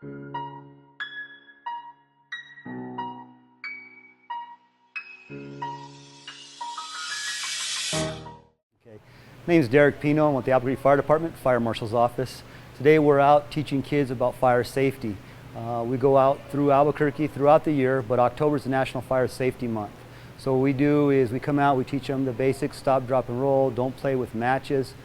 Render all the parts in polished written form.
My name is Derek Pino. I'm with the Albuquerque Fire Department, Fire Marshal's Office. Today we're out teaching kids about fire safety. We go out through Albuquerque throughout the year, but October is the National Fire Safety Month. So what we do is we come out, we teach them the basics: stop, drop, and roll, don't play with matches.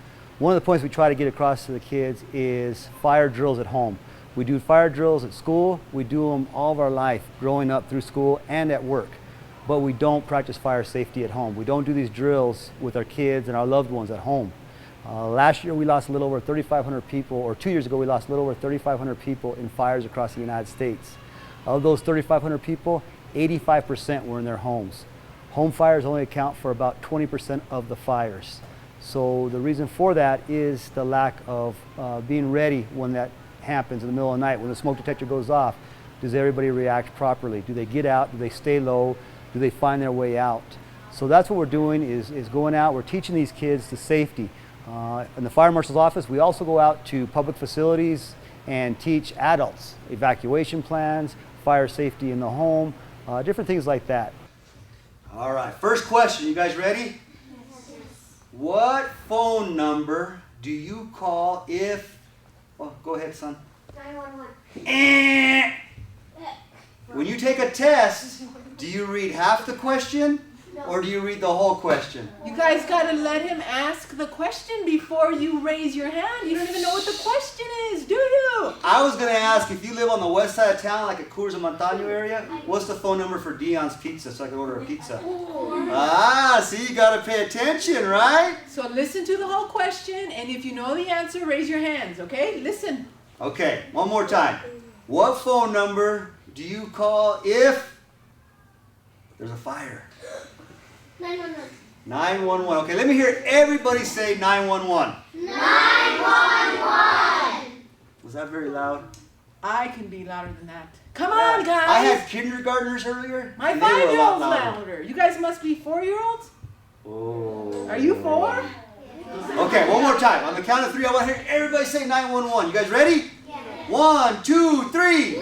One of the points we try to get across to the kids is fire drills at home. We do fire drills at school, we do them all of our life, growing up through school and at work. But we don't practice fire safety at home. We don't do these drills with our kids and our loved ones at home. Last year we lost a little over 3,500 people, or 2 years ago we lost a little over 3,500 people in fires across the United States. Of those 3,500 people, 85% were in their homes. Home fires only account for about 20% of the fires. So the reason for that is the lack of being ready when that happens in the middle of the night. When the smoke detector goes off, does everybody react properly? Do they get out? Do they stay low? Do they find their way out? So that's what we're doing, is going out, we're teaching these kids the safety. In the Fire Marshal's Office, we also go out to public facilities and teach adults evacuation plans, fire safety in the home, different things like that. All right, first question, you guys ready? Yes. What phone number do you call if, oh, go ahead, son. 911. When you take a test, do you read half the question or do you read the whole question? You guys got to let him ask the question before you raise your hand. You don't even know what the question is, do you? I was going to ask, if you live on the west side of town, like at Coors and Montano area, what's the phone number for Dion's Pizza so I can order a pizza? Ah, see, you got to pay attention, right? So listen to the whole question, and if you know the answer, raise your hands, okay? Listen. Okay, one more time. What phone number do you call if there's a fire? 911. 911. Okay, let me hear everybody say 911. 911. Was that very loud? I can be louder than that. Come on, guys. I had kindergartners earlier. My and they were a lot 5-year-old's louder. louder. You guys must be 4-year-olds? Oh. Are you 4? Okay, one more time. On the count of 3, I want to hear everybody say 911. You guys ready? Yeah. 1, 2, 3. 911.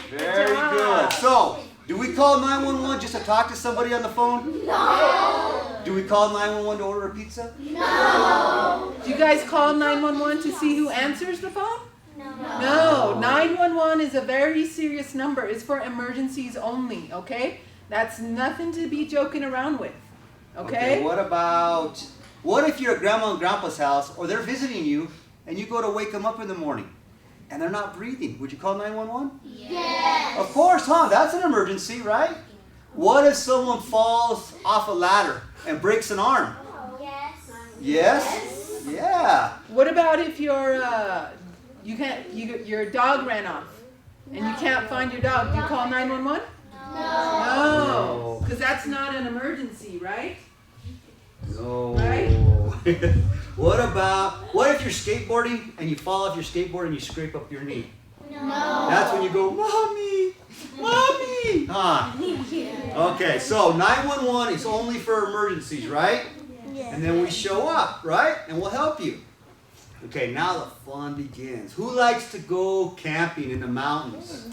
Very good. So, do we call 911 just to talk to somebody on the phone? No. Do we call 911 to order a pizza? No. Do you guys call 911 to see who answers the phone? No. No. 911 is a very serious number. It's for emergencies only, okay? That's nothing to be joking around with, okay? What if you're at Grandma and Grandpa's house, or they're visiting you, and you go to wake them up in the morning, and they're not breathing? Would you call 911? Yes. Of course, huh? That's an emergency, right? What if someone falls off a ladder and breaks an arm? Yes. Yes? Yeah. What about if your dog ran off and you can't find your dog? Do you call 911? No, because that's not an emergency, right? No. Right? What if you're skateboarding and you fall off your skateboard and you scrape up your knee? No. That's when you go, Mommy! Mommy! Huh? Okay, so 911 is only for emergencies, right? Yes. And then we show up, right? And we'll help you. Okay, now the fun begins. Who likes to go camping in the mountains?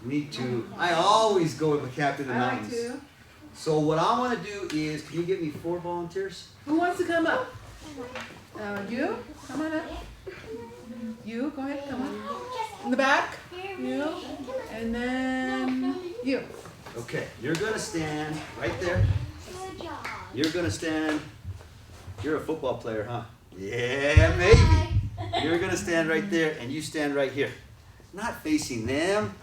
Me too. I always go to camp in the mountains. I like to. So what I want to do is, can you get me 4 volunteers? Who wants to come up? You? Come on up. You, go ahead, come on. In the back. You. And then you. Okay, you're going to stand right there. Good job. You're going to stand. You're a football player, huh? Yeah, maybe. You're going to stand right there, and you stand right here. Not facing them.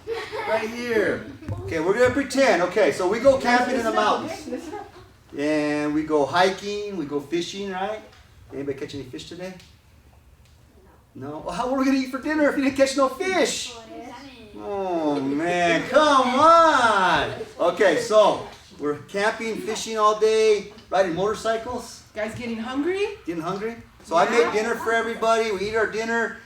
Right here. Okay, we're going to pretend. Okay, so we go camping in the mountains. Listen up. And we go hiking, we go fishing, right? Anybody catch any fish today? No? Well, how are we going to eat for dinner if you didn't catch no fish? Oh, man, come on. Okay, so we're camping, fishing all day, riding motorcycles. Guys getting hungry? Getting hungry? So I made dinner for everybody. We eat our dinner.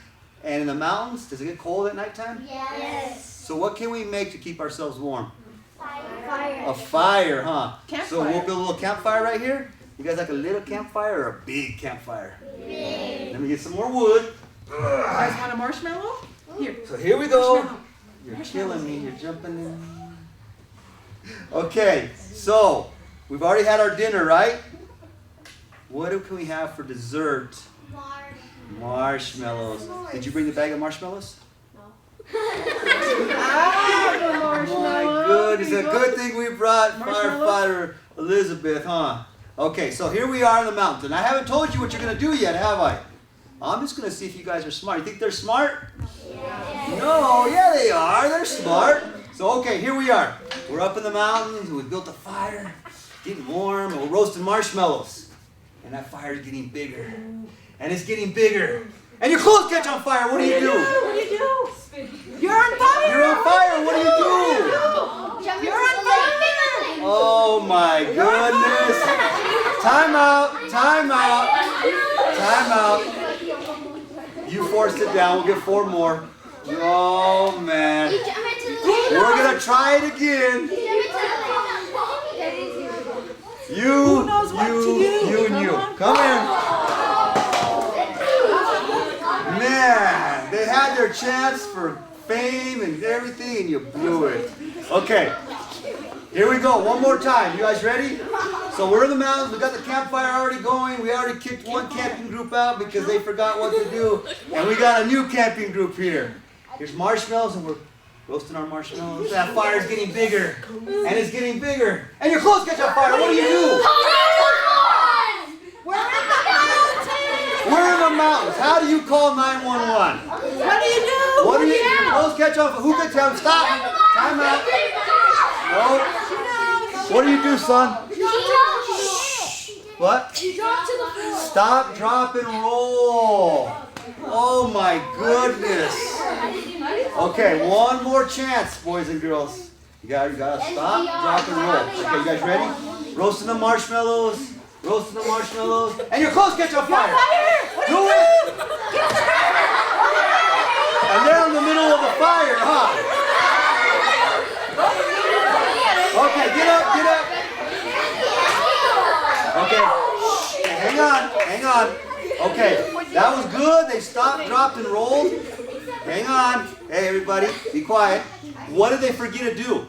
And in the mountains, does it get cold at nighttime? Yes. So what can we make to keep ourselves warm? Fire. A fire, huh? Campfire. So we'll build a little campfire right here. You guys like a little campfire or a big campfire? Big. Let me get some more wood. You guys want a marshmallow? Here. So here we go. Marshmallow. You're killing me. You're jumping in. Okay, so we've already had our dinner, right? What can we have for dessert? Marshmallows. Did you bring the bag of marshmallows? Ah, the marshmallow. My goodness, a good thing we brought Marshmallow? firefighter Elizabeth, huh? Okay, so here we are in the mountain. I haven't told you what you're going to do yet, have I? I'm just going to see if you guys are smart. You think they're smart? No, yeah they are. They're smart. So, okay, here we are. We're up in the mountains. We built a fire, getting warm, and we're roasting marshmallows. And that fire is getting bigger. And it's getting bigger. And your clothes catch on fire. What do you do? What do you do? You're on fire. You're on fire. What do you do? You're on fire. Oh my goodness. Time out. Time out. Time out. You forced it down. We'll get 4 more. Oh man. We're going to try it again. Who knows what to do? You and you. Come here. Man, they had their chance for fame and everything and you blew it. Okay, here we go. One more time. You guys ready? So we're in the mountains. We got the campfire already going. We already kicked one camping group out because they forgot what to do. And we got a new camping group here. Here's marshmallows and we're roasting our marshmallows. That fire's getting bigger. And it's getting bigger. And your clothes catch on fire. What do you do? We're in the mountains. How do you call 911? What do you do? What do you do? Your clothes catch on fire. Who can tell them? Stop. Time out. No. What do you do, son? What? Stop, drop, and roll. Oh my goodness. Okay, one more chance, boys and girls. You gotta stop, drop, and roll. Okay, you guys ready? Roasting the marshmallows. Roasting the marshmallows. And your clothes catch on fire. Do it. And they're in the middle of the fire, huh? Okay, get up, get up. Okay, hang on, hang on. Okay, that was good. They stopped, dropped, and rolled. Hang on. Hey, everybody, be quiet. What did they forget to do?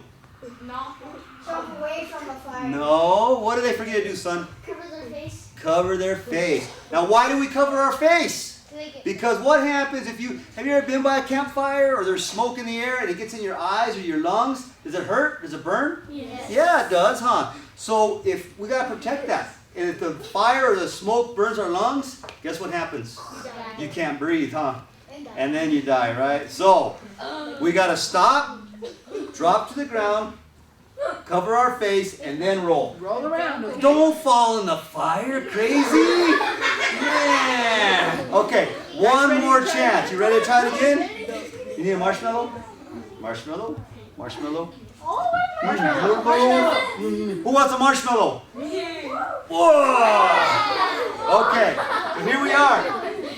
Jump away from the fire. No. What did they forget to do, son? Cover their face. Cover their face. Now, why do we cover our face? Because what happens if have you ever been by a campfire or there's smoke in the air and it gets in your eyes or your lungs? Does it hurt? Does it burn? Yes. Yeah, it does, huh? So if we gotta protect that. And if the fire or the smoke burns our lungs, guess what happens? You can't breathe, huh? And then you die, right? So we gotta stop, drop to the ground, cover our face, and then roll. Roll around. Okay? Don't fall in the fire, crazy! Man! Okay, one more chance. You ready to try it again? You need a marshmallow? Marshmallow? Marshmallow? Marshmallow? Who wants a marshmallow? Whoa! Okay, so here we are.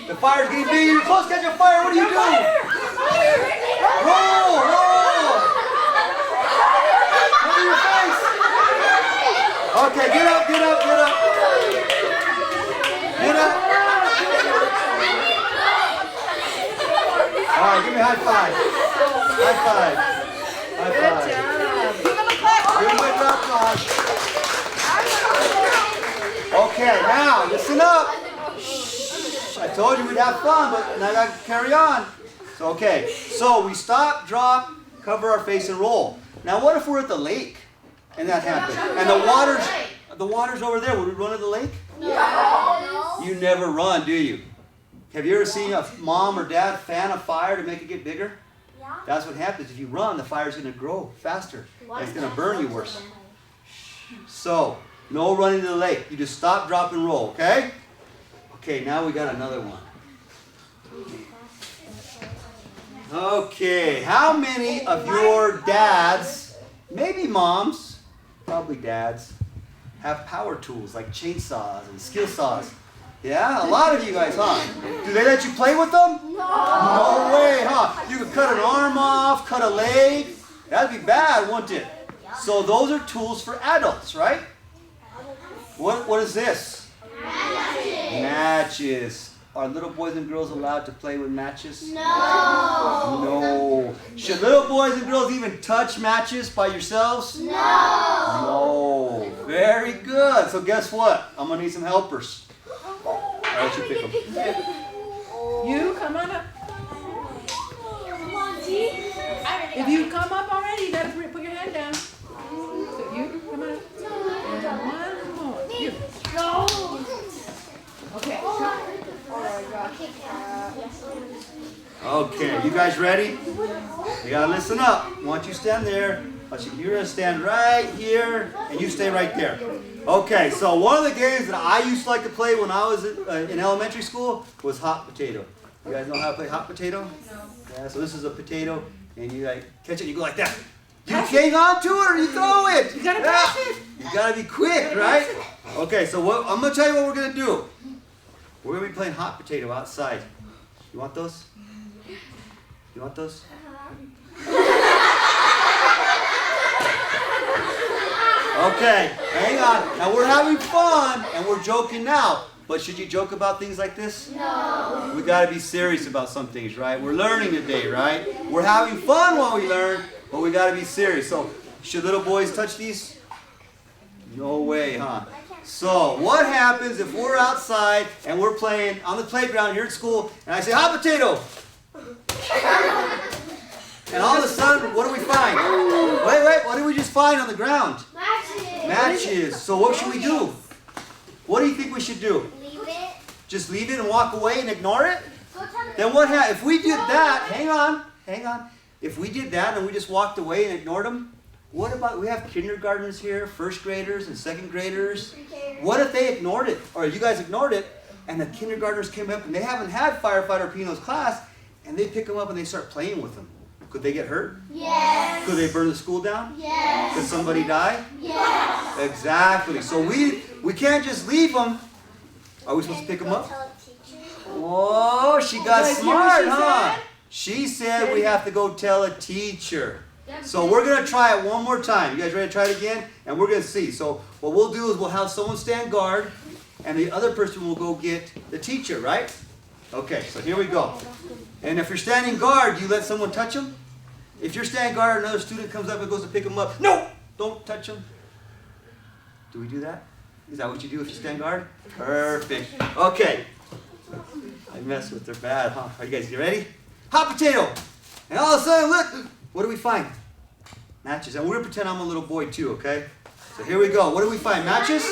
The fire's getting big. You're close to catch a fire. What do you do? Roll! Roll! Cover your face. Okay, get up, get up, get up. Get up. All right, give me a high five. High five. High Good five. job. Give them a clap. Give me a applause. Okay, now listen up. Shh, I told you we'd have fun, but now I got to carry on. So, okay, so we stop, drop, cover our face, and roll. Now, what if we're at the lake and that happened? And the water's over there. Would we run to the lake? No. You never run, do you? Have you ever seen a mom or dad fan a fire to make it get bigger? Yeah. That's what happens. If you run, the fire's going to grow faster. And it's going to burn you worse. So, no running to the lake. You just stop, drop, and roll, okay? Okay, now we got another one. Okay, how many of your dads, maybe moms, probably dads, have power tools like chainsaws and skill saws? Yeah, a lot of you guys, huh? Do they let you play with them? No way, huh? You could cut an arm off, cut a leg. That'd be bad, wouldn't it? So those are tools for adults, right? What is this? Matches. are little boys and girls allowed to play with matches? No. No. Should little boys and girls even touch matches by yourselves? No. No. Very good. So guess what? I'm going to need some helpers. All right, you pick them. You come on up. If you come up already, you gotta put your hand down. So you come on up. And one more. You. Okay. Okay, you guys ready? You gotta listen up. I want you to stand there. You're gonna stand right here, and you stay right there. Okay, so one of the games that I used to like to play when I was in elementary school was hot potato. You guys know how to play hot potato? No. Yeah, so this is a potato, and you like catch it, and you go like that. You hang on to it, or you throw it. You gotta pass it. You gotta be quick, right? Okay, so I'm gonna tell you what we're gonna do. We're gonna be playing hot potato outside. You want those? You want those? Okay, hang on. Now we're having fun and we're joking now. But should you joke about things like this? No. We gotta be serious about some things, right? We're learning today, right? We're having fun while we learn, but we gotta be serious. So, should little boys touch these? No way, huh? So, what happens if we're outside and we're playing on the playground here at school and I say, hot potato? And all of a sudden, what do we find? Wait, what did we just find on the ground? Matches. Matches. So what should we do? What do you think we should do? Leave it. Just leave it and walk away and ignore it? Go tell the Then what happens? If we did that, hang on. If we did that and we just walked away and ignored them, what about, we have kindergartners here, first graders and second graders. What if they ignored it? Or you guys ignored it and the kindergartners came up and they haven't had Firefighter Pino's class and they pick them up and they start playing with them. Could they get hurt? Yes. Could they burn the school down? Yes. Could somebody die? Yes. Exactly. So we can't just leave them. Are we supposed to pick them up? Oh, she got Guys, smart, hear what she huh? said? She said we have to go tell a teacher. So we're going to try it one more time. You guys ready to try it again? And we're going to see. So what we'll do is we'll have someone stand guard, and the other person will go get the teacher, right? Okay, so here we go. And if you're standing guard, you let someone touch them? If you're standing guard and another student comes up and goes to pick them up, no! Don't touch them. Do we do that? Is that what you do if you stand guard? Perfect. Okay. I mess with her bad, huh? Are you guys ready? Hot potato! And all of a sudden, look! What do we find? Matches. And we're going to pretend I'm a little boy too, okay? So here we go. What do we find? Matches?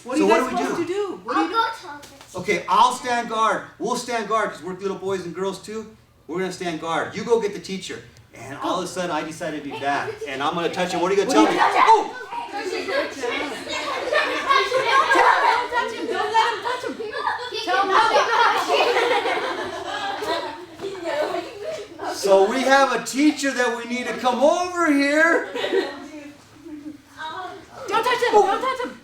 What are you guys supposed to do? What do I'll you do? go tell the teacher. Okay, I'll stand guard. We'll stand guard because we're little boys and girls too. We're going to stand guard. You go get the teacher. And all of a sudden, I decided to be bad. And I'm going to touch him. What are you going to tell me? Oh! Don't touch him. Don't let him touch him. Tell him. So we have a teacher that we need to come over here. Don't touch him. Don't touch him.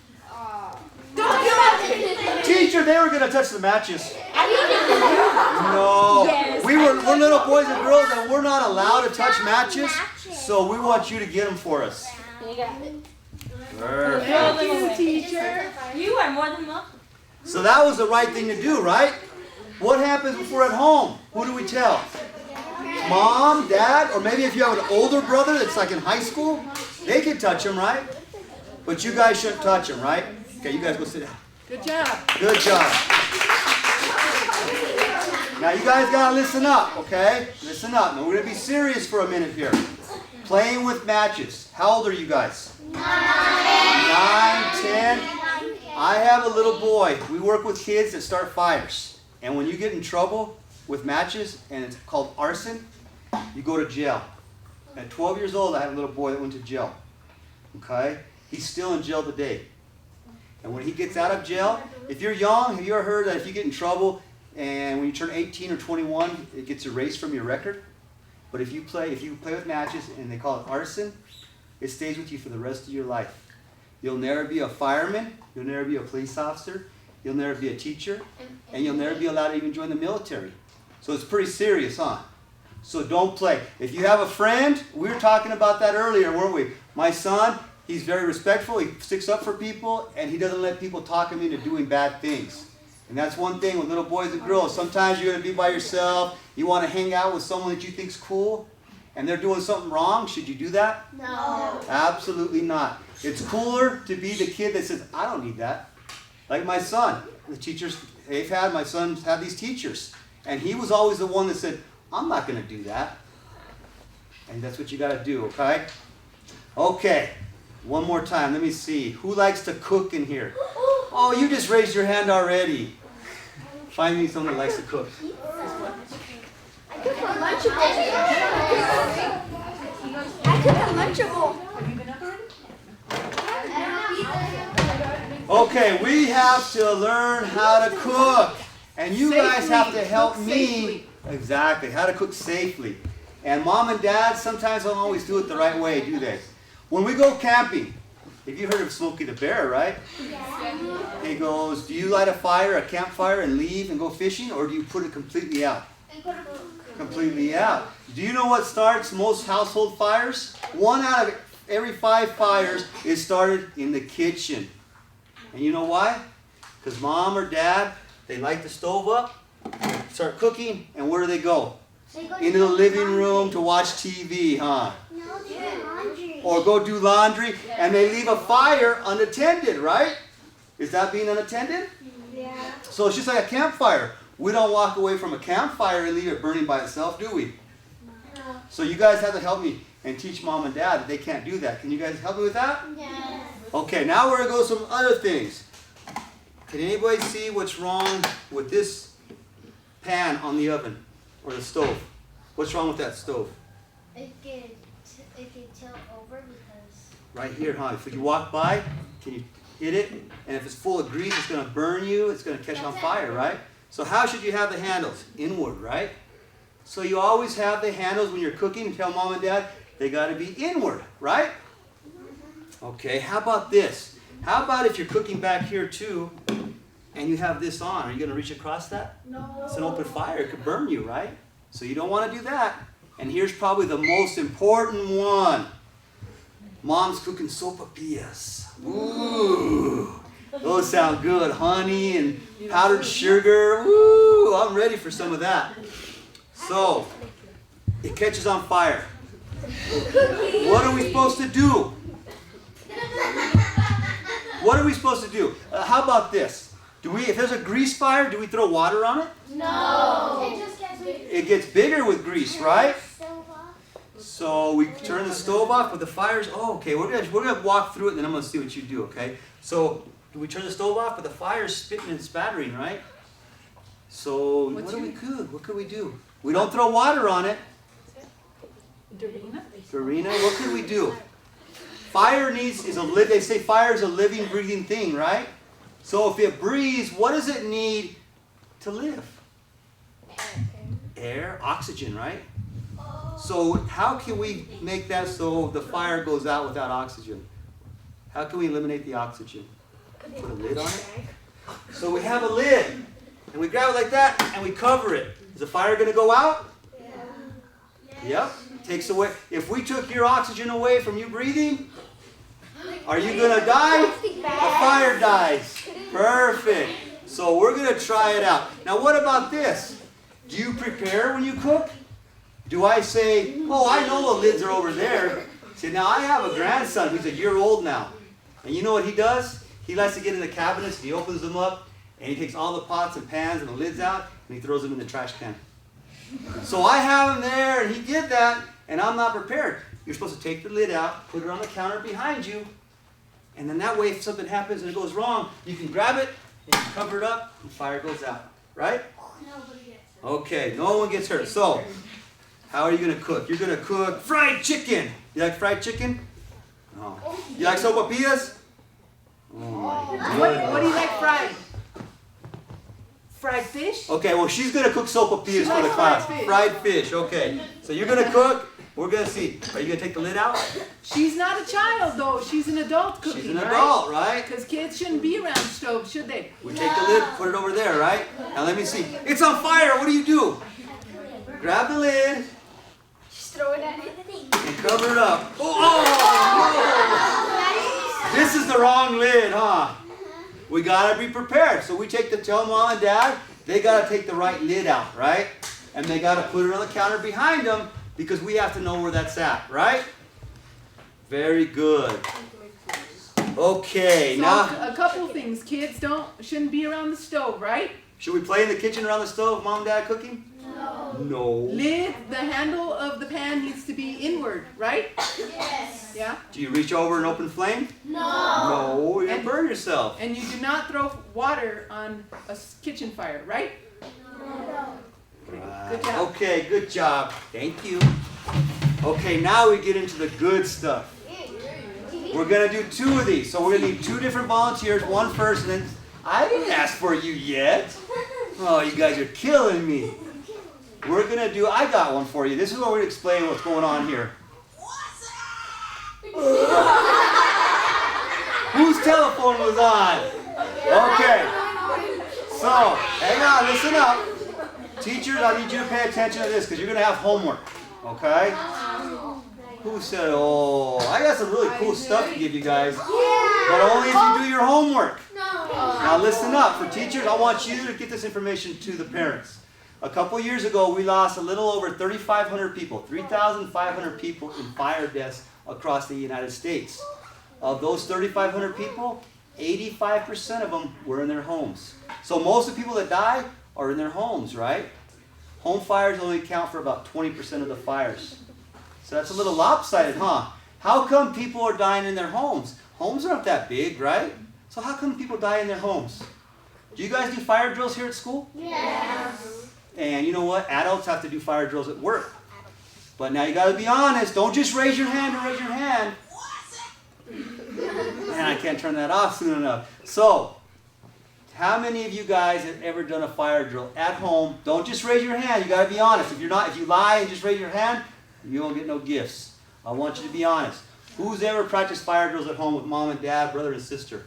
Don't touch him. Teacher, they were going to touch the matches. No. We're little boys and girls and we're not allowed to touch matches. So we want you to get them for us. Perfect. Thank you, teacher. You are more than welcome. So that was the right thing to do, right? What happens if we're at home? Who do we tell? Mom, dad, or maybe if you have an older brother that's like in high school, they can touch him, right? But you guys shouldn't touch him, right? Okay, you guys go sit down. Good job. Good job. Now you guys gotta listen up, okay? Listen up. Now we're gonna be serious for a minute here. Playing with matches. How old are you guys? 9, 10. I have a little boy. We work with kids that start fires. And when you get in trouble with matches, and it's called arson, you go to jail. At 12 years old, I had a little boy that went to jail. Okay? He's still in jail today. And when he gets out of jail, if you're young, have you ever heard that if you get in trouble and when you turn 18 or 21, it gets erased from your record? But if you play with matches and they call it arson, it stays with you for the rest of your life. You'll never be a fireman, you'll never be a police officer, you'll never be a teacher, and you'll never be allowed to even join the military. So it's pretty serious, huh? So don't play. If you have a friend, we were talking about that earlier, weren't we? My son, he's very respectful, he sticks up for people, and he doesn't let people talk him into doing bad things. And that's one thing with little boys and girls. Sometimes you're going to be by yourself. You want to hang out with someone that you think's cool, and they're doing something wrong. Should you do that? No. Absolutely not. It's cooler to be the kid that says, I don't need that. Like my son. The teachers, my son's had these teachers. And he was always the one that said, I'm not going to do that. And that's what you got to do, okay? Okay. One more time. Let me see. Who likes to cook in here? Oh, you just raised your hand already. Find me someone that likes to cook. I cook a Lunchable. Okay, we have to learn how to cook. And you guys have to help Cook me. safely. Exactly, how to cook safely. And mom and dad sometimes don't always do it the right way, do they? When we go camping, have you heard of Smokey the Bear, right? Yeah. He goes, do you light a fire, a campfire, and leave and go fishing, or do you put it completely out? Completely out. Do you know what starts most household fires? 1 out of every 5 fires is started in the kitchen. And you know why? Because mom or dad, they light the stove up, start cooking, and where do they go? Into the living room to watch TV, huh? No, they do laundry. Or go do laundry, and they leave a fire unattended, right? Is that being unattended? Yeah. So it's just like a campfire. We don't walk away from a campfire and leave it burning by itself, do we? No. So you guys have to help me and teach mom and dad that they can't do that. Can you guys help me with that? Yes. Okay, now we're going to go to some other things. Can anybody see what's wrong with this pan on the oven or the stove? What's wrong with that stove? It could tilt over because. Right here, huh? If you walk by, can you hit it? And if it's full of grease, it's going to burn you. It's going to catch on fire, right? So how should you have the handles? Inward, right? So you always have the handles when you're cooking and tell mom and dad they got to be inward, right? Okay, how about this? How about if you're cooking back here too and you have this on? Are you going to reach across that? No. It's an open fire. It could burn you, right? So you don't want to do that. And here's probably the most important one. Mom's cooking sopapillas. Ooh, those sound good. Honey and powdered sugar. Ooh, I'm ready for some of that. So, it catches on fire. What are we supposed to do? What are we supposed to do? How about this? If there's a grease fire, do we throw water on it? No. It just gets bigger. It gets bigger with grease, right? So we turn the stove off, but the fire's, okay, we're gonna walk through it and then I'm gonna see what you do, okay? So we turn the stove off, but the fire's spitting and spattering, right? So what could we do? We don't throw water on it. Dorina, what could we do? Fire they say fire is a living, breathing thing, right? So if it breathes, what does it need to live? Air, oxygen, right? So how can we make that so the fire goes out without oxygen? How can we eliminate the oxygen? Put a lid on it? So we have a lid, and we grab it like that, and we cover it. Is the fire going to go out? Yeah. Yep. Takes away. If we took your oxygen away from you breathing, are you going to die? The fire dies. Perfect. So we're going to try it out. Now what about this? Do you prepare when you cook? Do I say, oh, I know the lids are over there. See, now I have a grandson who's a year old now. And you know what he does? He likes to get in the cabinets and he opens them up and he takes all the pots and pans and the lids out and he throws them in the trash can. So I have him there and he did that and I'm not prepared. You're supposed to take the lid out, put it on the counter behind you, and then that way if something happens and it goes wrong, you can grab it and you cover it up and fire goes out. Right? Nobody gets it. Okay, no one gets hurt. So, how are you going to cook? You're going to cook fried chicken. You like fried chicken? No. You like sopapillas? Oh my goodness. What do you like fried? Fried fish? Okay, well she's going to cook sopapillas She for the likes class. fried fish. Fried fish, okay. So you're going to cook. We're going to see. Are you going to take the lid out? She's not a child though. She's an adult cooking, She's an adult, right? Because kids shouldn't be around stoves, should they? We take the lid, put it over there, right? Now let me see. It's on fire. What do? Grab the lid Just throw it at it. and cover it up. Oh! This is the wrong lid, huh? We got to be prepared. So we tell mom and dad, they got to take the right lid out, right? And they got to put it on the counter behind them because we have to know where that's at, right? Very good. Okay, So now a couple of things. Kids shouldn't be around the stove, right? should we play in the kitchen around the stove, mom and dad cooking? No. Lid, the handle of the pan needs to be inward, right? Yes. Yeah? Do you reach over and open flame? No. No, you're going to burn yourself. And you do not throw water on a kitchen fire, right? No. Good job. Okay, good job. Thank you. Okay, now we get into the good stuff. We're going to do 2 of these. So we're going to need 2 different volunteers, one first, and then I didn't ask for you yet. Oh, you guys are killing me. We're going to do, I got one for you. This is where we're going to explain what's going on here. Whose telephone was on? Okay. So, hang on, listen up. Teachers, I need you to pay attention to this because you're going to have homework. Okay? Who said, oh, I got some really cool stuff to give you guys. But only if you do your homework. Now listen up. For teachers, I want you to get this information to the parents. A couple years ago, we lost a little over 3,500 people, 3,500 people in fire deaths across the United States. Of those 3,500 people, 85% of them were in their homes. So most of the people that die are in their homes, right? Home fires only account for about 20% of the fires. So that's a little lopsided, huh? How come people are dying in their homes? Homes aren't that big, right? So how come people die in their homes? Do you guys do fire drills here at school? Yes. And you know what? Adults have to do fire drills at work. But now you got to be honest. Don't just raise your hand to raise your hand. Man, I can't turn that off soon enough. So, how many of you guys have ever done a fire drill at home? Don't just raise your hand. You got to be honest. If you lie and just raise your hand, you won't get no gifts. I want you to be honest. Who's ever practiced fire drills at home with mom and dad, brother and sister?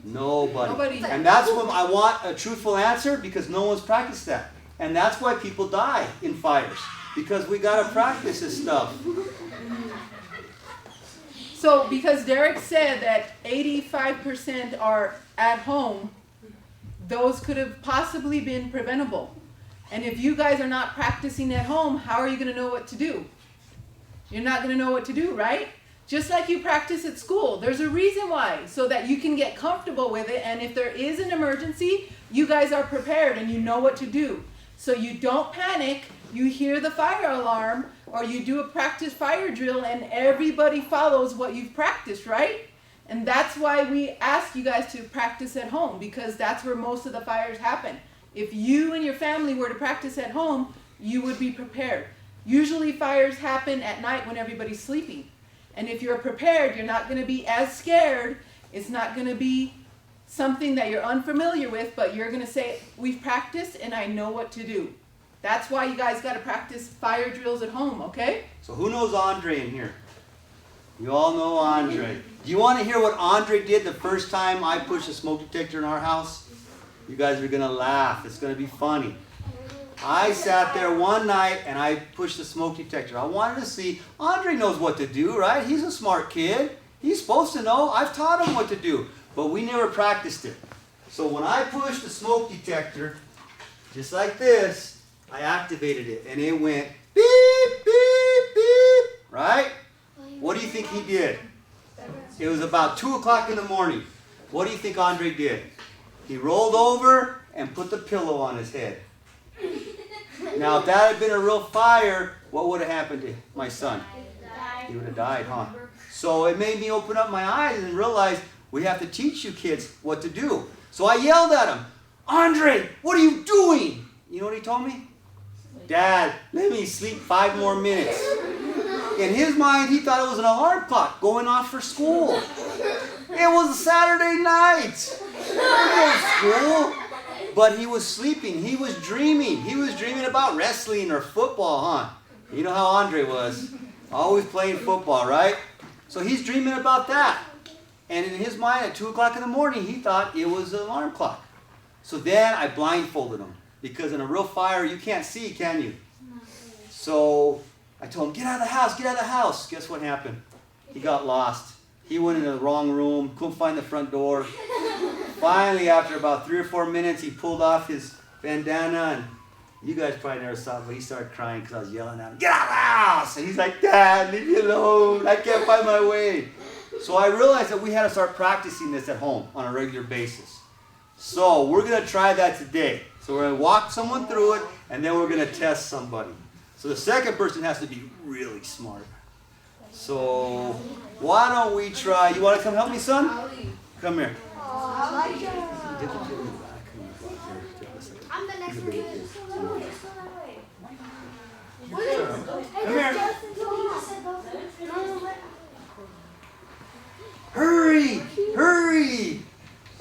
Nobody. And that's when I want a truthful answer because no one's practiced that. And that's why people die in fires. Because we got to practice this stuff. So because Derek said that 85% are at home, those could have possibly been preventable. And if you guys are not practicing at home, how are you going to know what to do? You're not going to know what to do, right? Just like you practice at school. There's a reason why, so that you can get comfortable with it, and if there is an emergency, you guys are prepared and you know what to do. So you don't panic, you hear the fire alarm, or you do a practice fire drill and everybody follows what you've practiced, right? And that's why we ask you guys to practice at home, because that's where most of the fires happen. If you and your family were to practice at home, you would be prepared. Usually fires happen at night when everybody's sleeping. And if you're prepared, you're not going to be as scared. It's not going to be something that you're unfamiliar with, but you're going to say, we've practiced and I know what to do. That's why you guys got to practice fire drills at home, okay? So who knows Andre in here? You all know Andre. Do you want to hear what Andre did the first time I pushed a smoke detector in our house? You guys are going to laugh. It's going to be funny. I sat there one night and I pushed the smoke detector. I wanted to see, Andre knows what to do, right? He's a smart kid. He's supposed to know. I've taught him what to do. But we never practiced it. So when I pushed the smoke detector, just like this, I activated it and it went beep, beep, beep, right? What do you think he did? It was about 2 o'clock in the morning. What do you think Andre did? He rolled over and put the pillow on his head. Now, if that had been a real fire, what would have happened to my son? He would have died, huh? So it made me open up my eyes and realize we have to teach you kids what to do. So I yelled at him, Andre, what are you doing? You know what he told me? Dad, let me sleep 5 more minutes. In his mind, he thought it was an alarm clock going off for school. It was a Saturday night. No school. But he was sleeping. He was dreaming. He was dreaming about wrestling or football, huh? You know how Andre was. Always playing football, right? So he's dreaming about that. And in his mind, at 2 o'clock in the morning, he thought it was an alarm clock. So then I blindfolded him. Because in a real fire, you can't see, can you? So I told him, get out of the house, get out of the house. Guess what happened? He got lost. He went into the wrong room, couldn't find the front door. Finally, after about 3 or 4 minutes, he pulled off his bandana, and you guys probably never saw it, but he started crying because I was yelling at him, "Get out of the house!" And he's like, "Dad, leave me alone. I can't find my way." So I realized that we had to start practicing this at home on a regular basis. So we're going to try that today. So we're going to walk someone through it, and then we're going to test somebody. So the second person has to be really smart. So why don't we try? You want to come help me, son? Come here. I'm the next one. Come here. Hurry! Hurry!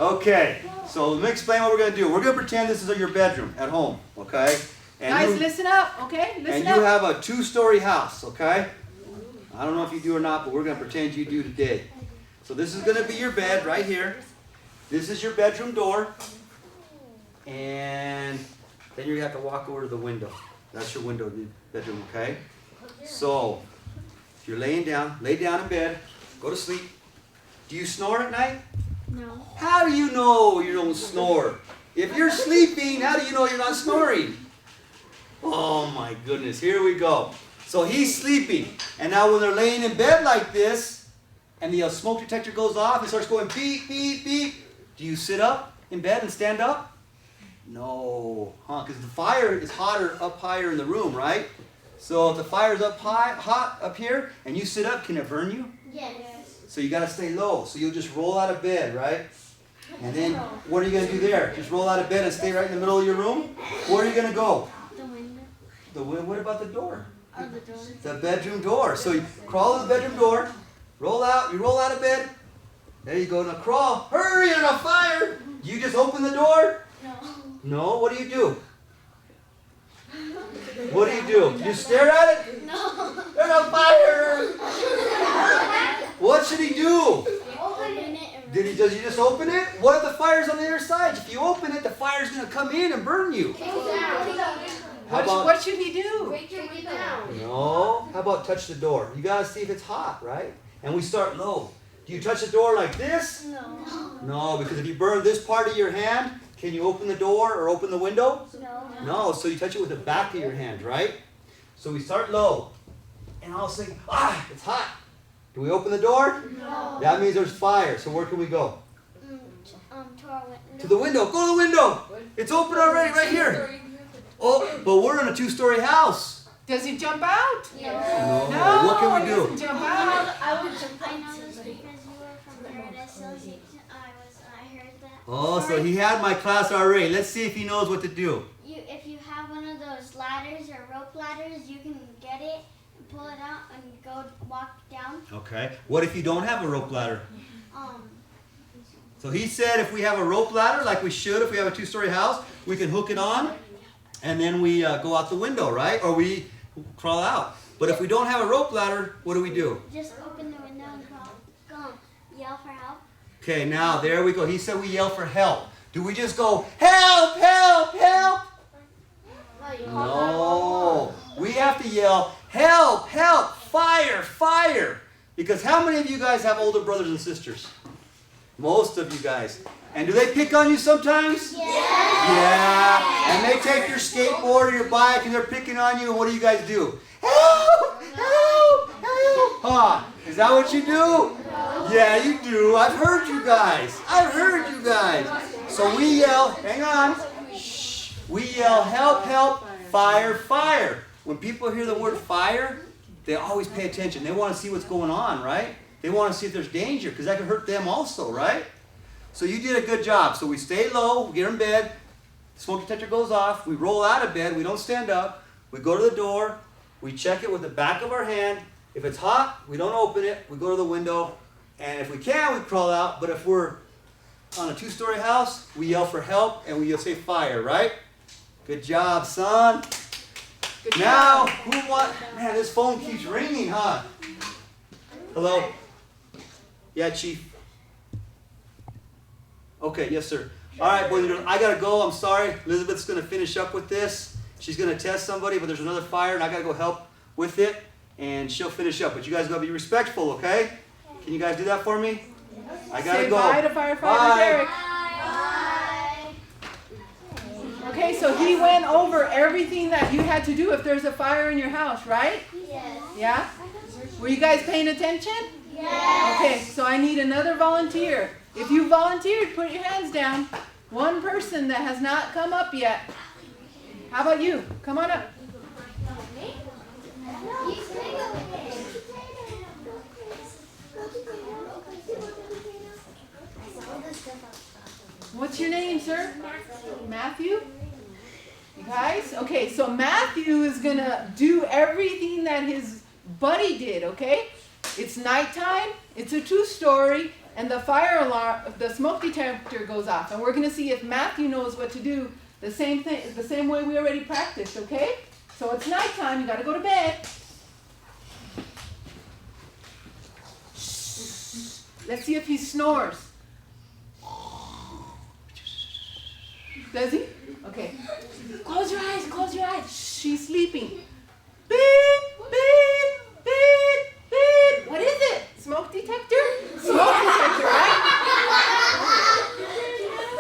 Okay, so let me explain what we're going to do. We're going to pretend this is your bedroom at home, okay? And Guys, listen up, okay? Listen and you have a 2-story house, okay? I don't know if you do or not, but we're going to pretend you do today. So this is going to be your bed right here. This is your bedroom door. And then you're going to have to walk over to the window. That's your window in the bedroom, okay? So, if you're laying down, lay down in bed, go to sleep. Do you snore at night? No. How do you know you don't snore? If you're sleeping, how do you know you're not snoring? Oh my goodness, here we go. So he's sleeping. And now when they're laying in bed like this, and the smoke detector goes off and starts going beep, beep, beep, do you sit up in bed and stand up? No, because the fire is hotter up higher in the room, right? So if the fire's up high, hot up here, and you sit up, can it burn you? Yes. So you got to stay low. So you'll just roll out of bed, right? And then what are you going to do there? Just roll out of bed and stay right in the middle of your room? Where are you going to go? The window. What about the door? Oh, the door. The bedroom door. So you crawl to the bedroom door, roll out, you roll out of bed. There you go. Now crawl. Hurry, there's a fire. You just open the door? No. No, what do you do? What do? You stare at it? No. There's a fire. What should he do? Open it. Does he just open it? What if the fire's on the other side? If you open it, the fire's going to come in and burn you. How about, What should he do? Break your window down. no, how about touch the door? You got to see if it's hot, right? And we start low. Do you touch the door like this? No. No, because if you burn this part of your hand, can you open the door or open the window? No. No, so you touch it with the back of your hand, right? So we start low. And I'll say, it's hot. Do we open the door? No. That means there's fire. So where can we go? To our window. To the window. Go to the window. It's open already right here. Oh, but we're in a 2-story house. Does he jump out? Yes. No. What can we he do? doesn't jump out. I would jump. I know this because you were from Paradise, so I heard that. Oh, so he had my class already. Let's see if he knows what to do. If you have one of those ladders or rope ladders, you can get it, and pull it out, and go walk down. Okay. What if you don't have a rope ladder? Um. So he said if we have a rope ladder, like we should if we have a 2-story house, we can hook it on, and then we go out the window, right? Or we crawl out. But if we don't have a rope ladder, what do? Just open the window and go yell for help. Okay, now there we go. He said we yell for help. Do we just go, help, help, help? No. We have to yell, help, help, fire, fire. Because how many of you guys have older brothers and sisters? Most of you guys. And do they pick on you sometimes? Yeah. And they take your skateboard or your bike and they're picking on you, and what do you guys do? Help! Help! Help! Huh? Is that what you do? Yeah, you do. I've heard you guys. So we yell, hang on. Shh. We yell, help, help, fire, fire. When people hear the word fire, they always pay attention. They want to see what's going on, right? They want to see if there's danger, because that could hurt them also, right? So you did a good job. So we stay low, we get in bed, smoke detector goes off, we roll out of bed, we don't stand up, we go to the door, we check it with the back of our hand. If it's hot, we don't open it, we go to the window, and if we can, we crawl out. But if we're on a 2-story house, we yell for help, and we say fire, right? Good job, son. Good Now, job. man, this phone keeps ringing, huh? Hello? Yeah, Chief. Okay, yes, sir. All right, boys and girls, I got to go. I'm sorry. Elizabeth's going to finish up with this. She's going to test somebody, but there's another fire, and I got to go help with it, and she'll finish up. But you guys got to be respectful, okay? Can you guys do that for me? I got to Say go. bye to firefighter Bye. Derek. Bye. Okay, so he went over everything that you had to do if there's a fire in your house, right? Yes. Yeah? Were you guys paying attention? Yes. Okay, so I need another volunteer. If you volunteered, put your hands down. One person that has not come up yet. How about you? Come on up. What's your name, sir? Matthew? You guys? Okay, so Matthew is going to do everything that his buddy did, okay? It's nighttime, it's a two-story, and the fire alarm, the smoke detector goes off. And we're going to see if Matthew knows what to do the same way we already practiced, okay? So it's nighttime, you got to go to bed. Let's see if he snores. Does he? Okay. Close your eyes, close your eyes. She's sleeping. Beep, beep, beep, beep. What is it? Smoke detector? Smoke detector, right?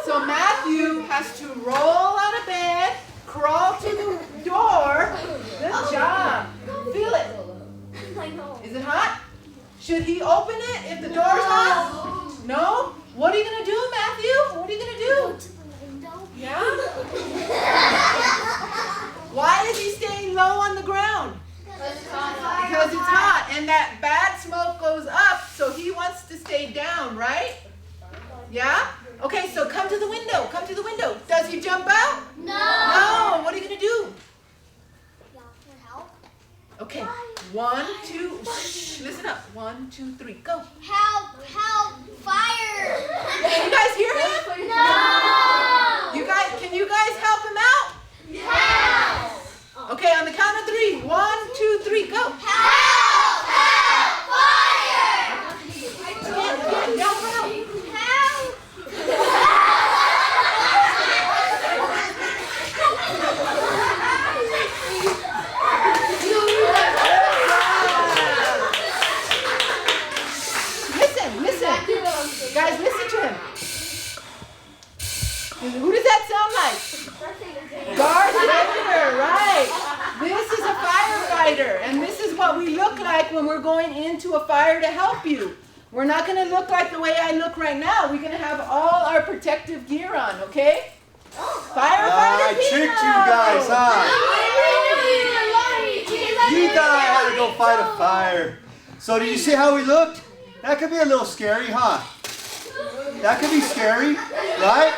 So Matthew has to roll out of bed, crawl to the door. Good job. Feel it. Is it hot? Should he open it if the door's hot? No? What are you going to do, Matthew? What are you going to do? Yeah? Why is he staying low on the ground? Because it's hot. And that bad smoke goes up, so he wants to stay down, right? Yeah? Okay, so come to the window. Come to the window. Does he jump out? No. No. What are you going to do? Okay. 1, 2. Shh, listen up. 1, 2, 3. Go. Help! Help! Fire! You guys hear him? No! Can you guys help him out? Yes! Okay, on the count of 3. 1, 2, 3, go. Help! Help! Fire! Again, yell for help. Help! Listen. Guys, listen to him. Who does that sound like? Darth Vader, right. This is a firefighter, and this is what we look like when we're going into a fire to help you. We're not going to look like the way I look right now. We're going to have all our protective gear on, okay? Firefighter I tricked you guys, huh? You thought I had to go fight a fire. So did you see how we looked? That could be a little scary, huh? That could be scary, right?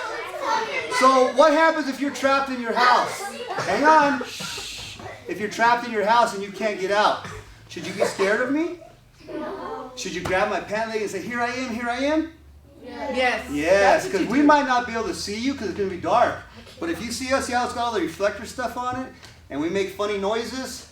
So what happens if you're trapped in your house? Hang on. Shh. If you're trapped in your house and you can't get out, should you be scared of me? Should you grab my pant leg and say, here I am, here I am? Yes. Yes, because we might not be able to see you because it's going to be dark. But if you see us, see how it's got all the reflector stuff on it, and we make funny noises,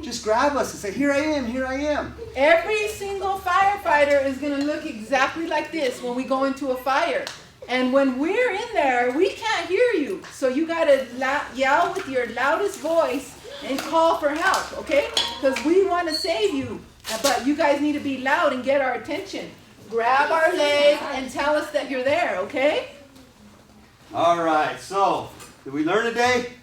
just grab us and say, here I am, here I am. Every single firefighter is going to look exactly like this when we go into a fire. And when we're in there, we can't hear you. So you got to yell with your loudest voice and call for help, okay? Because we want to save you. But you guys need to be loud and get our attention. Grab our leg and tell us that you're there, okay? All right, so did we learn today?